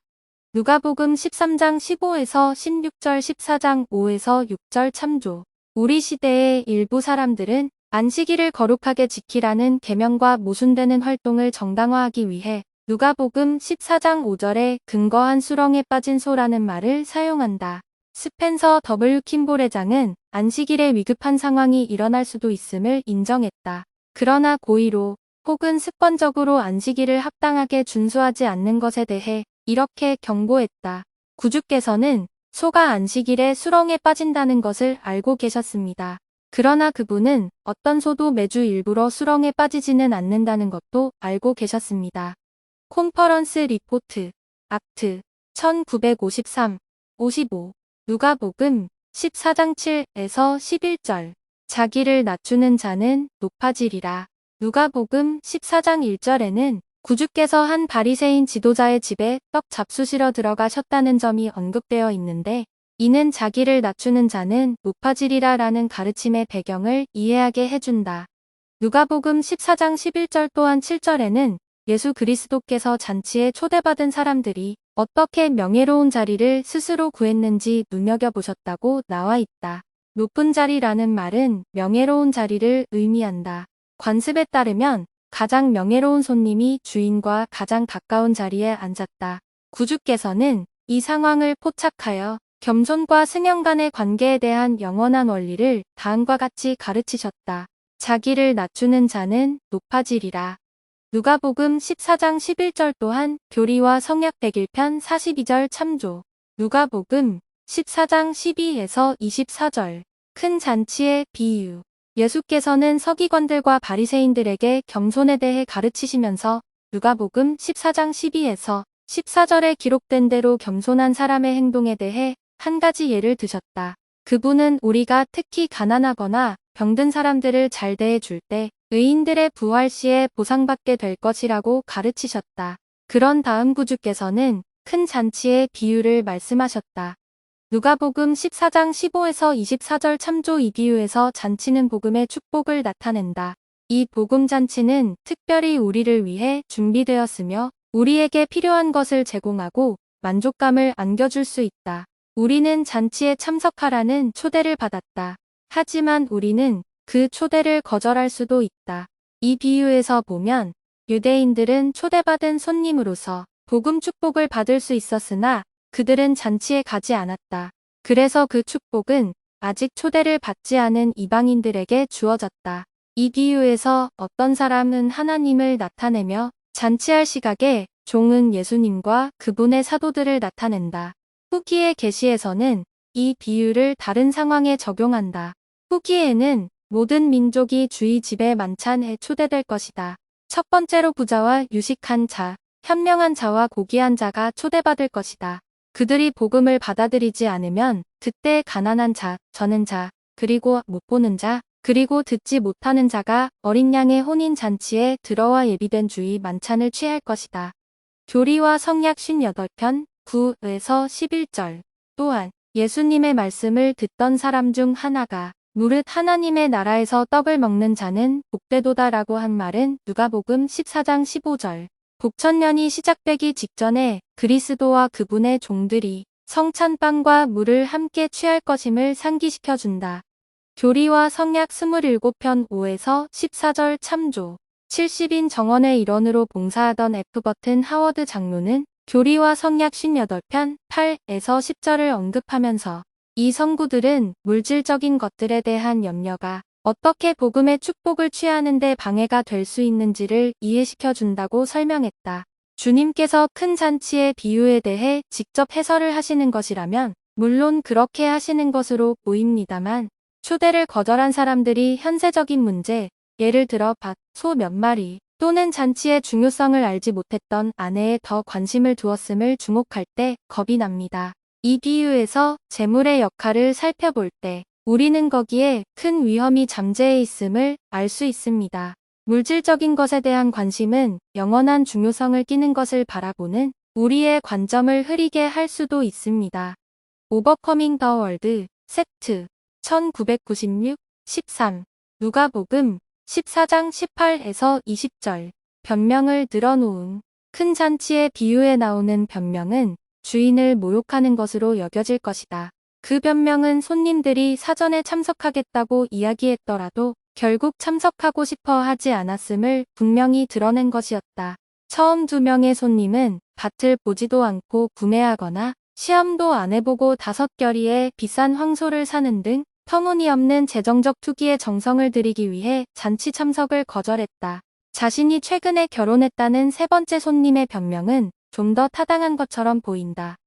Speaker 2: 누가복음 13장 15에서 16절 14장 5에서 6절 참조. 우리 시대의 일부 사람들은 안식일을 거룩하게 지키라는 계명과 모순되는 활동을 정당화하기 위해 누가복음 14장 5절에 근거한 수렁에 빠진 소라는 말을 사용한다. 스펜서 W. 킴볼 회장은 안식일에 위급한 상황이 일어날 수도 있음을 인정했다. 그러나 고의로 혹은 습관적으로 안식일을 합당하게 준수하지 않는 것에 대해 이렇게 경고했다. 구주께서는 소가 안식일에 수렁에 빠진다는 것을 알고 계셨습니다. 그러나 그분은 어떤 소도 매주 일부러 수렁에 빠지지는 않는다는 것도 알고 계셨습니다. 콘퍼런스 리포트, 악트, 1953, 55. 누가복음 14장 7에서 11절. 자기를 낮추는 자는 높아지리라. 누가복음 14장 1절에는 구주께서 한 바리새인 지도자의 집에 떡 잡수시러 들어가셨다는 점이 언급되어 있는데 이는 자기를 낮추는 자는 높아지리라 라는 가르침의 배경을 이해하게 해준다. 누가복음 14장 11절 또한 7절에는 예수 그리스도께서 잔치에 초대받은 사람들이 어떻게 명예로운 자리를 스스로 구했는지 눈여겨보셨다고 나와 있다. 높은 자리라는 말은 명예로운 자리를 의미한다. 관습에 따르면 가장 명예로운 손님이 주인과 가장 가까운 자리에 앉았다. 구주께서는 이 상황을 포착하여 겸손과 승연 간의 관계에 대한 영원한 원리를 다음과 같이 가르치셨다. 자기를 낮추는 자는 높아지리라. 누가복음 14장 11절 또한 교리와 성약 101편 42절 참조. 누가복음 14장 12에서 24절. 큰 잔치의 비유. 예수께서는 서기관들과 바리새인들에게 겸손에 대해 가르치시면서 누가복음 14장 12에서 14절에 기록된 대로 겸손한 사람의 행동에 대해 한 가지 예를 드셨다. 그분은 우리가 특히 가난하거나 병든 사람들을 잘 대해줄 때 의인들의 부활 시에 보상받게 될 것이라고 가르치셨다. 그런 다음 구주께서는 큰 잔치의 비유를 말씀하셨다. 누가복음 14장 15에서 24절 참조. 이 비유에서 잔치는 복음의 축복을 나타낸다. 이 복음 잔치는 특별히 우리를 위해 준비되었으며 우리에게 필요한 것을 제공하고 만족감을 안겨줄 수 있다. 우리는 잔치에 참석하라는 초대를 받았다. 하지만 우리는 그 초대를 거절할 수도 있다. 이 비유에서 보면 유대인들은 초대받은 손님으로서 복음 축복을 받을 수 있었으나 그들은 잔치에 가지 않았다. 그래서 그 축복은 아직 초대를 받지 않은 이방인들에게 주어졌다. 이 비유에서 어떤 사람은 하나님을 나타내며 잔치할 시각에 종은 예수님과 그분의 사도들을 나타낸다. 후기의 계시에서는 이 비유를 다른 상황에 적용한다. 후기에는 모든 민족이 주의 집에 만찬에 초대될 것이다. 첫 번째로 부자와 유식한 자, 현명한 자와 고귀한 자가 초대받을 것이다. 그들이 복음을 받아들이지 않으면 그때 가난한 자, 저는 자, 그리고 못 보는 자, 그리고 듣지 못하는 자가 어린 양의 혼인 잔치에 들어와 예비된 주의 만찬을 취할 것이다. 교리와 성약 58편 9에서 11절. 또한 예수님의 말씀을 듣던 사람 중 하나가 무릇 하나님의 나라에서 떡을 먹는 자는 복되도다라고 한 말은 누가복음 14장 15절. 복천년이 시작되기 직전에 그리스도와 그분의 종들이 성찬빵과 물을 함께 취할 것임을 상기시켜준다. 교리와 성약 27편 5에서 14절 참조. 70인 정원의 일원으로 봉사하던 F버튼 하워드 장로는 교리와 성약 58편 8에서 10절을 언급하면서 이 성구들은 물질적인 것들에 대한 염려가 어떻게 복음의 축복을 취하는 데 방해가 될 수 있는지를 이해시켜 준다고 설명했다. 주님께서 큰 잔치의 비유에 대해 직접 해설을 하시는 것이라면 물론 그렇게 하시는 것으로 보입니다만 초대를 거절한 사람들이 현세적인 문제, 예를 들어 밭, 소 몇 마리 또는 잔치의 중요성을 알지 못했던 아내에 더 관심을 두었음을 주목할 때 겁이 납니다. 이 비유에서 재물의 역할을 살펴볼 때 우리는 거기에 큰 위험이 잠재해 있음을 알 수 있습니다. 물질적인 것에 대한 관심은 영원한 중요성을 끼는 것을 바라보는 우리의 관점을 흐리게 할 수도 있습니다. 오버커밍 더 월드, 셉트, 1996, 13, 누가복음 14장 18에서 20절. 변명을 늘어놓음. 큰 잔치의 비유에 나오는 변명은 주인을 모욕하는 것으로 여겨질 것이다. 그 변명은 손님들이 사전에 참석하겠다고 이야기했더라도 결국 참석하고 싶어 하지 않았음을 분명히 드러낸 것이었다. 처음 2명의 손님은 밭을 보지도 않고 구매하거나 시험도 안 해보고 5결의에 비싼 황소를 사는 등 터무니없는 재정적 투기에 정성을 들이기 위해 잔치 참석을 거절했다. 자신이 최근에 결혼했다는 세 번째 손님의 변명은 좀 더 타당한 것처럼 보인다.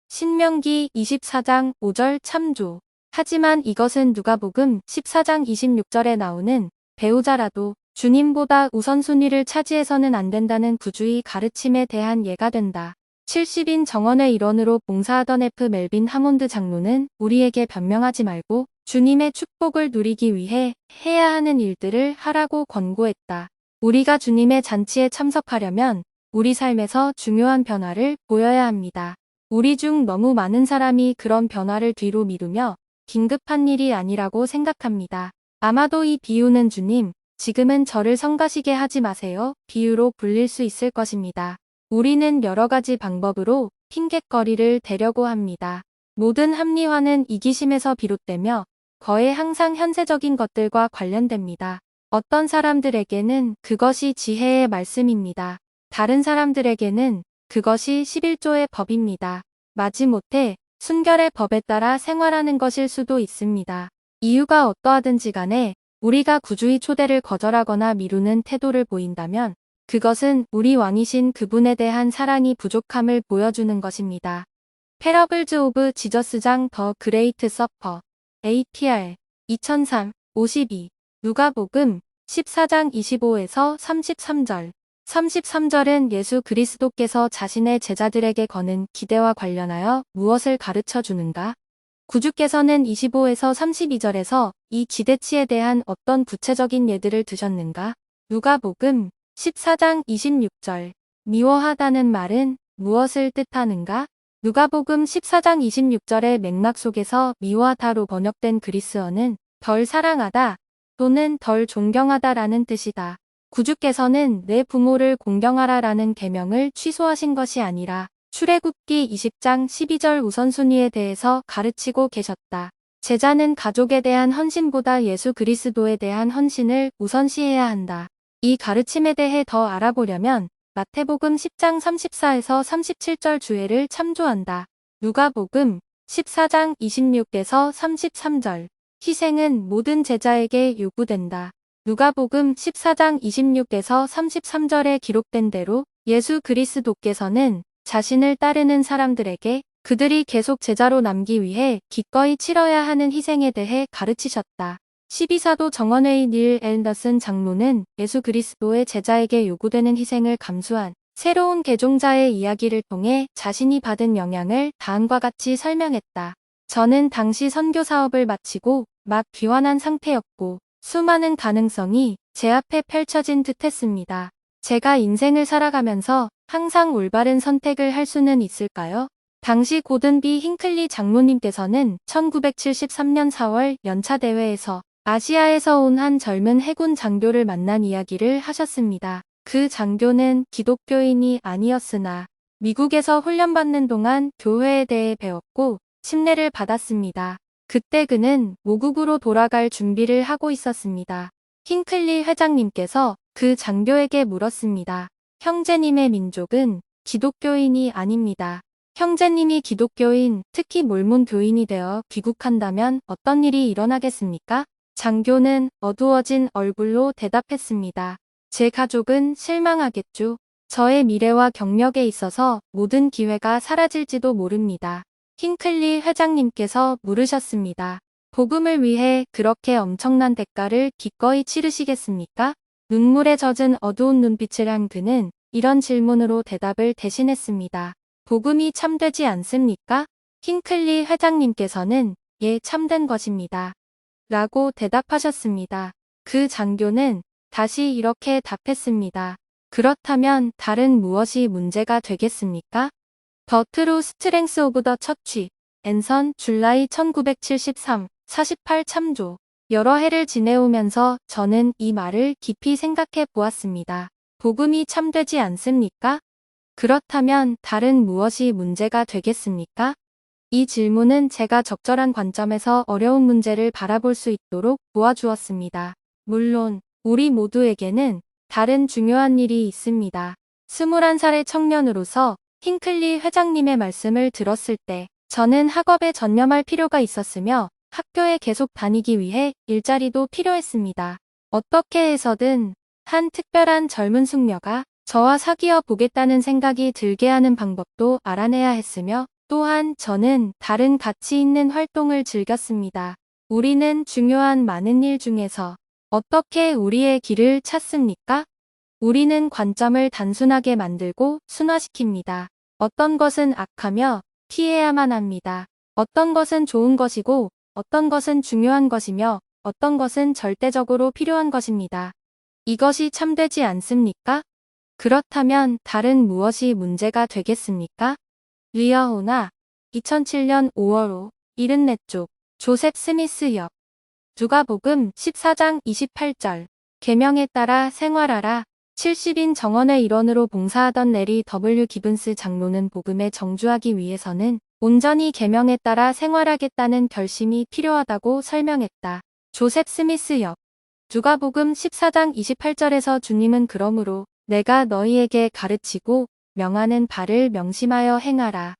Speaker 2: 신명기 24장 5절 참조. 하지만 이것은 누가복음 14장 26절에 나오는 배우자라도 주님보다 우선순위를 차지해서는 안 된다는 구주의 가르침에 대한 예가 된다. 70인 정원의 일원으로 봉사하던 F 멜빈 하몬드 장로는 우리에게 변명하지 말고 주님의 축복을 누리기 위해 해야 하는 일들을 하라고 권고했다. 우리가 주님의 잔치에 참석하려면 우리 삶에서 중요한 변화를 보여야 합니다. 우리 중 너무 많은 사람이 그런 변화를 뒤로 미루며 긴급한 일이 아니라고 생각합니다. 아마도 이 비유는 주님, 지금은 저를 성가시게 하지 마세요. 비유로 불릴 수 있을 것입니다. 우리는 여러 가지 방법으로 핑곗거리를 대려고 합니다. 모든 합리화는 이기심에서 비롯되며 거의 항상 현세적인 것들과 관련됩니다. 어떤 사람들에게는 그것이 지혜의 말씀입니다. 다른 사람들에게는 그것이 11조의 법입니다. 마지못해 순결의 법에 따라 생활하는 것일 수도 있습니다. 이유가 어떠하든지 간에 우리가 구주의 초대를 거절하거나 미루는 태도를 보인다면 그것은 우리 왕이신 그분에 대한 사랑이 부족함을 보여주는 것입니다. 패러블즈 오브 지저스장 더 그레이트 서퍼 ATR 2003 52 누가복음 14장 25에서 33절 33절은 예수 그리스도께서 자신의 제자들에게 거는 기대와 관련하여 무엇을 가르쳐 주는가? 구주께서는 25에서 32절에서 이 기대치에 대한 어떤 구체적인 예들을 드셨는가? 누가복음 14장 26절 미워하다는 말은 무엇을 뜻하는가? 누가복음 14장 26절의 맥락 속에서 미워하다로 번역된 그리스어는 덜 사랑하다 또는 덜 존경하다라는 뜻이다. 구주께서는 내 부모를 공경하라라는 계명을 취소하신 것이 아니라 출애굽기 20장 12절 우선순위에 대해서 가르치고 계셨다. 제자는 가족에 대한 헌신보다 예수 그리스도에 대한 헌신을 우선시해야 한다. 이 가르침에 대해 더 알아보려면 마태복음 10장 34에서 37절 주애를 참조한다. 누가복음 14장 26에서 33절 희생은 모든 제자에게 요구된다. 누가복음 14장 26에서 33절에 기록된 대로 예수 그리스도께서는 자신을 따르는 사람들에게 그들이 계속 제자로 남기 위해 기꺼이 치러야 하는 희생에 대해 가르치셨다. 12사도 정원회의 닐 앤더슨 장로는 예수 그리스도의 제자에게 요구되는 희생을 감수한 새로운 개종자의 이야기를 통해 자신이 받은 영향을 다음과 같이 설명했다. 저는 당시 선교 사업을 마치고 막 귀환한 상태였고 수많은 가능성이 제 앞에 펼쳐진 듯했습니다. 제가 인생을 살아가면서 항상 올바른 선택을 할 수는 있을까요? 당시 고든비 힌클리 장로님께서는 1973년 4월 연차 대회에서 아시아에서 온 한 젊은 해군 장교를 만난 이야기를 하셨습니다. 그 장교는 기독교인이 아니었으나 미국에서 훈련받는 동안 교회에 대해 배웠고 침례를 받았습니다. 그때 그는 모국으로 돌아갈 준비를 하고 있었습니다. 힌클리 회장님께서 그 장교에게 물었습니다. 형제님의 민족은 기독교인이 아닙니다. 형제님이 기독교인, 특히 몰몬 교인이 되어 귀국한다면 어떤 일이 일어나겠습니까? 장교는 어두워진 얼굴로 대답했습니다. 제 가족은 실망하겠죠. 저의 미래와 경력에 있어서 모든 기회가 사라질지도 모릅니다. 힌클리 회장님께서 물으셨습니다. 복음을 위해 그렇게 엄청난 대가를 기꺼이 치르시겠습니까? 눈물에 젖은 어두운 눈빛을 한 그는 이런 질문으로 대답을 대신했습니다. 복음이 참되지 않습니까? 힌클리 회장님께서는 예, 참된 것입니다. 라고 대답하셨습니다. 그 장교는 다시 이렇게 답했습니다. 그렇다면 다른 무엇이 문제가 되겠습니까? 더 트루 스트렝스 오브 더 처치 앤선 줄라이 1973 48 참조 여러 해를 지내오면서 저는 이 말을 깊이 생각해 보았습니다. 복음이 참되지 않습니까? 그렇다면 다른 무엇이 문제가 되겠습니까? 이 질문은 제가 적절한 관점에서 어려운 문제를 바라볼 수 있도록 도와주었습니다. 물론 우리 모두에게는 다른 중요한 일이 있습니다. 21살의 청년으로서 힌클리 회장님의 말씀을 들었을 때 저는 학업에 전념할 필요가 있었으며 학교에 계속 다니기 위해 일자리도 필요했습니다. 어떻게 해서든 한 특별한 젊은 숙녀가 저와 사귀어 보겠다는 생각이 들게 하는 방법도 알아내야 했으며 또한 저는 다른 가치 있는 활동을 즐겼습니다. 우리는 중요한 많은 일 중에서 어떻게 우리의 길을 찾습니까? 우리는 관점을 단순하게 만들고 순화시킵니다. 어떤 것은 악하며 피해야만 합니다. 어떤 것은 좋은 것이고 어떤 것은 중요한 것이며 어떤 것은 절대적으로 필요한 것입니다. 이것이 참되지 않습니까? 그렇다면 다른 무엇이 문제가 되겠습니까? 리아호나 2007년 5월 5, 74쪽 조셉 스미스 역 누가복음 14장 28절 계명에 따라 생활하라. 70인 정원의 일원으로 봉사하던 레리 W. 기븐스 장로는 복음에 정주하기 위해서는 온전히 계명에 따라 생활하겠다는 결심이 필요하다고 설명했다. 조셉 스미스 역 누가복음 14장 28절에서 주님은 그러므로 내가 너희에게 가르치고 명하는 바를 명심하여 행하라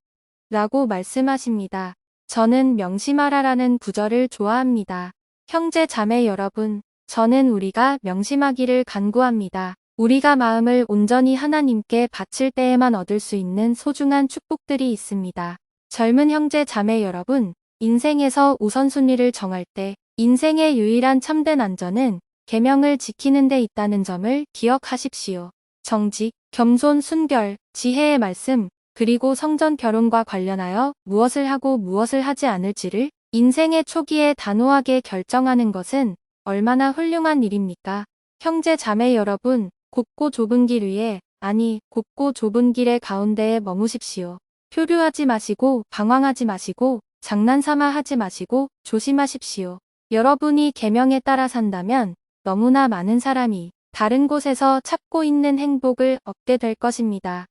Speaker 2: 라고 말씀하십니다. 저는 명심하라라는 구절을 좋아합니다. 형제 자매 여러분, 저는 우리가 명심하기를 간구합니다. 우리가 마음을 온전히 하나님께 바칠 때에만 얻을 수 있는 소중한 축복들이 있습니다. 젊은 형제 자매 여러분, 인생에서 우선순위를 정할 때 인생의 유일한 참된 안전은 계명을 지키는 데 있다는 점을 기억하십시오. 정직, 겸손, 순결, 지혜의 말씀, 그리고 성전 결혼과 관련하여 무엇을 하고 무엇을 하지 않을지를 인생의 초기에 단호하게 결정하는 것은 얼마나 훌륭한 일입니까? 형제 자매 여러분, 곱고 좁은 길 위에, 아니 곱고 좁은 길의 가운데에 머무십시오. 표류하지 마시고 방황하지 마시고 장난삼아 하지 마시고 조심하십시오. 여러분이 계명에 따라 산다면 너무나 많은 사람이 다른 곳에서 찾고 있는 행복을 얻게 될 것입니다.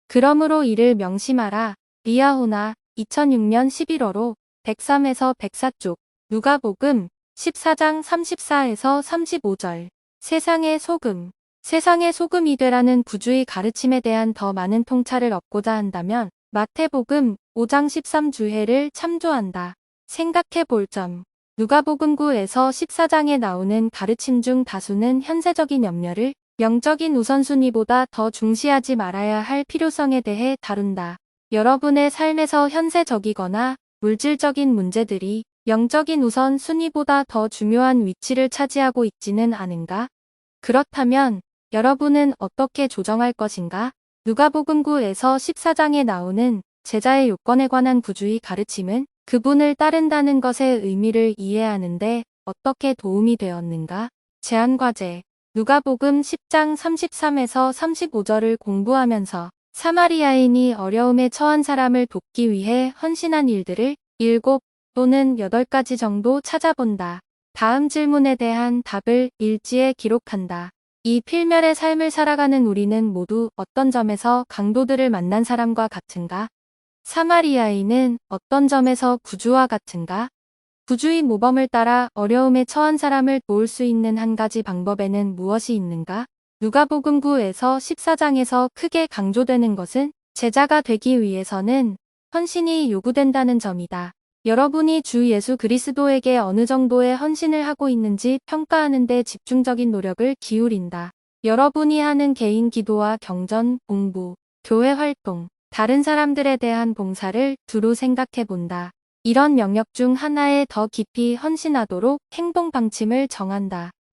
Speaker 2: 그러므로 이를 명심하라. 리아호나 2006년 11월호 103에서 104쪽 누가복음 14장 34에서 35절 세상의 소금 세상의 소금이 되라는 구주의 가르침에 대한 더 많은 통찰을 얻고자 한다면 마태복음 5장 13주해를 참조한다. 생각해 볼 점 누가복음 9에서 14장에 나오는 가르침 중 다수는 현세적인 염려를 영적인 우선순위보다 더 중시하지 말아야 할 필요성에 대해 다룬다. 여러분의 삶에서 현세적이거나 물질적인 문제들이 영적인 우선순위보다 더 중요한 위치를 차지하고 있지는 않은가? 그렇다면 여러분은 어떻게 조정할 것인가? 누가복음 9에서 14장에 나오는 제자의 요건에 관한 구주의 가르침은 그분을 따른다는 것의 의미를 이해하는데 어떻게 도움이 되었는가? 제안과제 누가복음 10장 33에서 35절을 공부하면서 사마리아인이 어려움에 처한 사람을 돕기 위해 헌신한 일들을 7 또는 8가지 정도 찾아본다. 다음 질문에 대한 답을 일지에 기록한다. 이 필멸의 삶을 살아가는 우리는 모두 어떤 점에서 강도들을 만난 사람과 같은가? 사마리아인은 어떤 점에서 구주와 같은가? 구주의 모범을 따라 어려움에 처한 사람을 도울 수 있는 한 가지 방법에는 무엇이 있는가? 누가복음 9에서 14장에서 크게 강조되는 것은 제자가 되기 위해서는 헌신이 요구된다는 점이다. 여러분이 주 예수 그리스도에게 어느 정도의 헌신을 하고 있는지 평가하는 데 집중적인 노력을 기울인다. 여러분이 하는 개인 기도와 경전, 공부, 교회 활동, 다른 사람들에 대한 봉사를 두루 생각해 본다. 이런 영역 중 하나에 더 깊이 헌신하도록 행동 방침을 정한다.